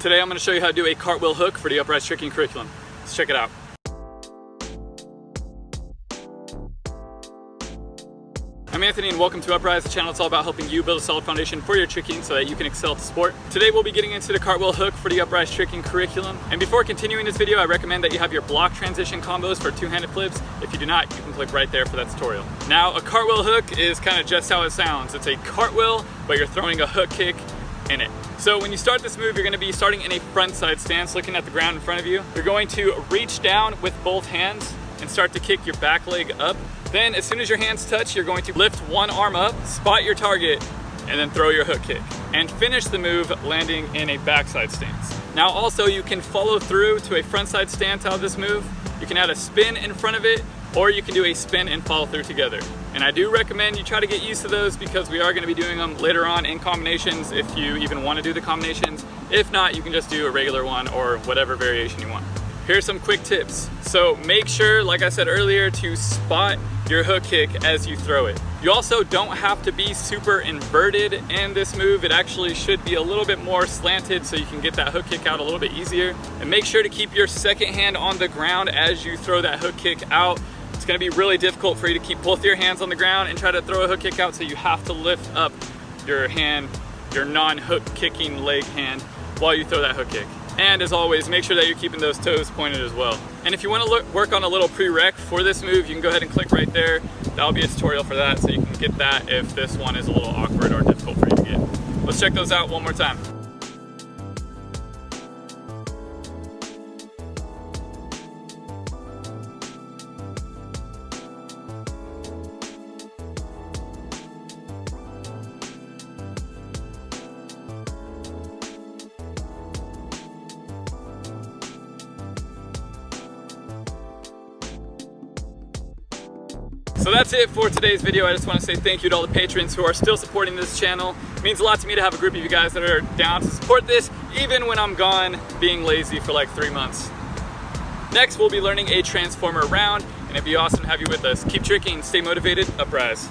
Today I'm going to show you how to do a cartwheel hook for the Upraiz Tricking curriculum. Let's check it out. I'm Anthony and welcome to Upraiz, the channel that's all about helping you build a solid foundation for your tricking so that you can excel at the sport. Today we'll be getting into the cartwheel hook for the Upraiz Tricking curriculum. And before continuing this video, I recommend that you have your block transition combos for two-handed flips. If you do not, you can click right there for that tutorial. Now, a cartwheel hook is kind of just how it sounds. It's a cartwheel, but you're throwing a hook kick in it. So when you start this move, you're going to be starting in a front side stance, looking at the ground in front of you. You're going to reach down with both hands and start to kick your back leg up. Then as soon as your hands touch, you're going to lift one arm up, spot your target, and then throw your hook kick. And finish the move landing in a backside stance. Now also you can follow through to a frontside stance out of this move. You can add a spin in front of it, or you can do a spin and follow through together. And I do recommend you try to get used to those because we are going to be doing them later on in combinations if you even want to do the combinations. If not, you can just do a regular one or whatever variation you want. Here's some quick tips. So make sure, like I said earlier, to spot your hook kick as you throw it. You also don't have to be super inverted in this move. It actually should be a little bit more slanted so you can get that hook kick out a little bit easier. And make sure to keep your second hand on the ground as you throw that hook kick out. It's gonna be really difficult for you to keep both your hands on the ground and try to throw a hook kick out, so you have to lift up your hand, your non-hook kicking leg hand, while you throw that hook kick. And as always, make sure that you're keeping those toes pointed as well. And if you want to work on a little prereq for this move, you can go ahead and click right there. That'll be a tutorial for that, so you can get that if this one is a little awkward or difficult for you to get. Let's check those out one more time. So that's it for today's video. I just want to say thank you to all the patrons who are still supporting this channel. It means a lot to me to have a group of you guys that are down to support this, even when I'm gone being lazy for like 3 months. Next, we'll be learning a transformer round, and it'd be awesome to have you with us. Keep tricking, stay motivated, Upraiz.